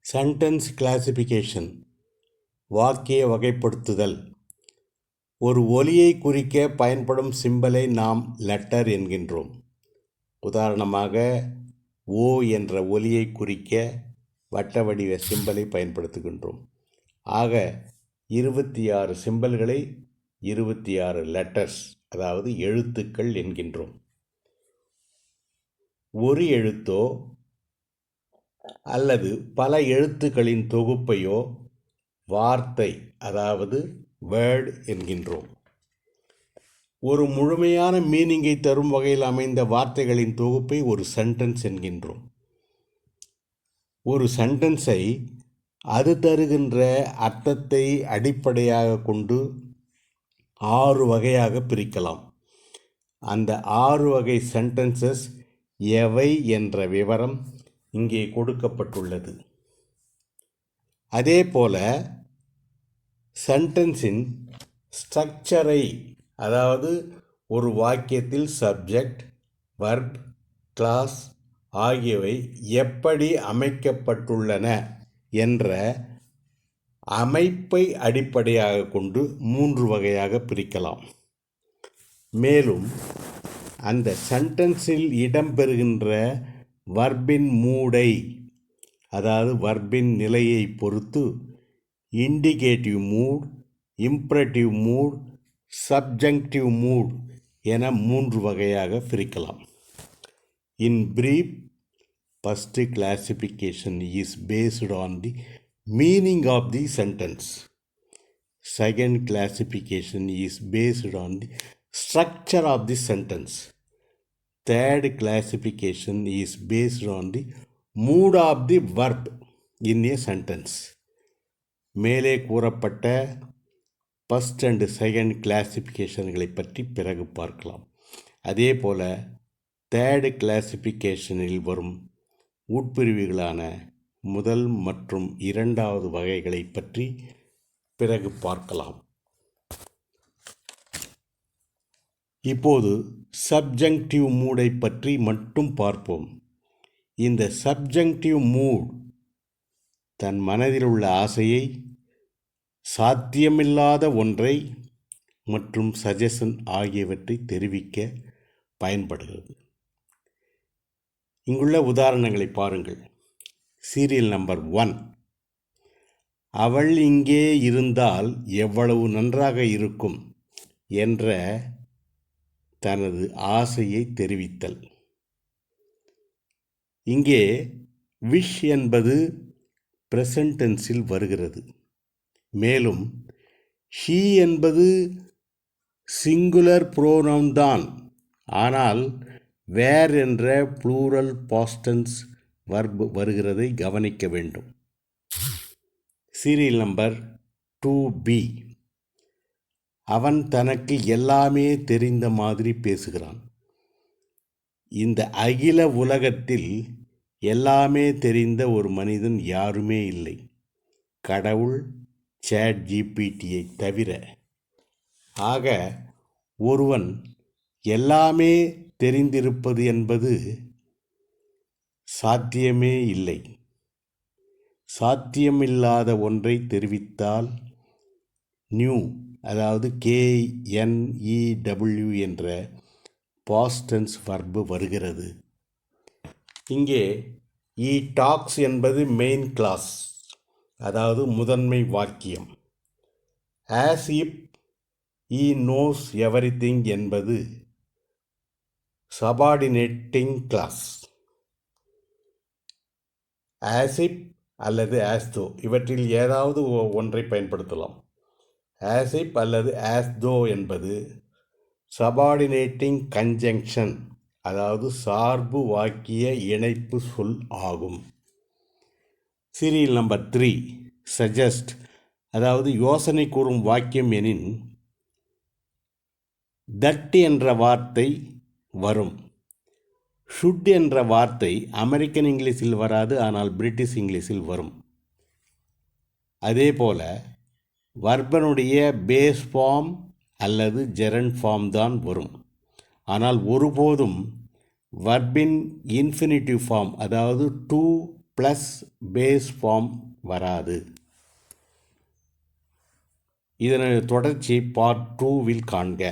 Sentence classification வாக்கிய வகைப்படுத்துதல். ஒரு ஒலியை குறிக்க பயன்படும் சிம்பலை நாம் லெட்டர் என்கின்றோம். உதாரணமாக ஓ என்ற ஒலியை குறிக்க வட்ட வடிவ சிம்பலை பயன்படுத்துகின்றோம். ஆக 26 சிம்பல்களை 26 லெட்டர்ஸ் அதாவது எழுத்துக்கள் என்கின்றோம். ஒரு எழுத்தோ அல்லது பல எழுத்துக்களின் தொகுப்பையோ வார்த்தை அதாவது வேர்ட் என்கின்றோம். ஒரு முழுமையான மீனிங்கை தரும் வகையில் அமைந்த வார்த்தைகளின் தொகுப்பை ஒரு சென்டென்ஸ் என்கின்றோம். ஒரு சென்டென்ஸை அது தருகின்ற அர்த்தத்தை அடிப்படையாக கொண்டு 6 வகையாக பிரிக்கலாம். அந்த 6 வகை சென்டென்சஸ் எவை என்ற விவரம் இங்கே கொடுக்கப்பட்டுள்ளது. அதேபோல சென்டென்ஸின் ஸ்ட்ரக்சரை அதாவது ஒரு வாக்கியத்தில் சப்ஜெக்ட், வர்ப், கிளாஸ் ஆகியவை எப்படி அமைக்கப்பட்டுள்ளன என்ற அமைப்பை அடிப்படையாக கொண்டு 3 வகையாக பிரிக்கலாம். மேலும் அந்த சென்டென்ஸில் இடம்பெறுகின்ற வர்பின் மூடை அதாவது வர்பின் நிலையை பொறுத்து indicative mood, imperative mood, subjunctive mood என 3 வகையாக பிரிக்கலாம். In brief, first classification is based on the meaning of the sentence. Second classification is based on the structure of the sentence. Third classification is based on the mood of the verb in a sentence. மேலே கூறப்பட்ட first and second கிளாசிஃபிகேஷன்களை பற்றி பிறகு பார்க்கலாம். அதே போல் third கிளாசிஃபிகேஷனில் வரும் உட்பிரிவுகளான முதல் மற்றும் இரண்டாவது வகைகளை பற்றி பிறகு பார்க்கலாம். இப்போது சப்ஜங்க்டிவ் மூடை பற்றி மட்டும் பார்ப்போம். இந்த சப்ஜங்க்டிவ் மூட் தன் மனதில் உள்ள ஆசையை, சாத்தியமில்லாத ஒன்றை மற்றும் சஜஷன் ஆகியவற்றை தெரிவிக்க பயன்படுகிறது. இங்குள்ள உதாரணங்களை பாருங்கள். Serial number 1. அவள் இங்கே இருந்தால் எவ்வளவு நன்றாக இருக்கும் என்ற தனது ஆசையை தெரிவித்தல். இங்கே விஷ் என்பது பிரசன்ட் டென்ஸில் வருகிறது. மேலும் ஷீ என்பது சிங்குலர் ப்ரோனவுன் தான், ஆனால் வேர் என்ற ப்ளூரல் பாஸ்ட் டென்ஸ் வர்ப் வருகிறதை கவனிக்க வேண்டும். Serial number 2B. அவன் தனக்கு எல்லாமே தெரிந்த மாதிரி பேசுகிறான். இந்த அகில உலகத்தில் எல்லாமே தெரிந்த ஒரு மனிதன் யாருமே இல்லை, கடவுள் ChatGPTயை தவிர. ஆக ஒருவன் எல்லாமே தெரிந்திருப்பது என்பது சாத்தியமே இல்லை. சாத்தியமில்லாத ஒன்றை தெரிவித்தால் நியூ அதாவது KNEW என்ற பாஸ்ட் டென்ஸ் வர்பு வருகிறது. இங்கே ஈ டாக்ஸ் என்பது மெயின் கிளாஸ் அதாவது முதன்மை வாக்கியம். ஆஸ் இப் ஈ நோஸ் எவரிதிங் என்பது சபார்டினேட்டிங் கிளாஸ். ஆஸ் இப் அல்லது ஆஸ் தோ இவற்றில் ஏதாவது ஒன்றை பயன்படுத்தலாம். ஆஸ் இப் அல்லது ஆஸ் தோ என்பது சபார்டினேட்டிங் கன்ஜங்ஷன் அதாவது சார்பு வாக்கிய இணைப்பு சொல் ஆகும். Serial number 3. சஜஸ்ட் அதாவது யோசனை கூறும் வாக்கியம் எனின் தட் என்ற வார்த்தை வரும். ஷுட் என்ற வார்த்தை அமெரிக்கன் இங்கிலீஷில் வராது, ஆனால் பிரிட்டிஷ் இங்கிலீஷில் வரும். அதே போல் வர்பனுடைய பேஸ் ஃபார்ம் அல்லது ஜெரண்ட் ஃபார்ம் தான் வரும். ஆனால் ஒருபோதும் வர்பின் இன்ஃபினிட்டிவ் ஃபார்ம் அதாவது டு ப்ளஸ் பேஸ் ஃபார்ம் வராது. இதனுடைய தொடர்ச்சி பார்ட் 2வில் காண்க.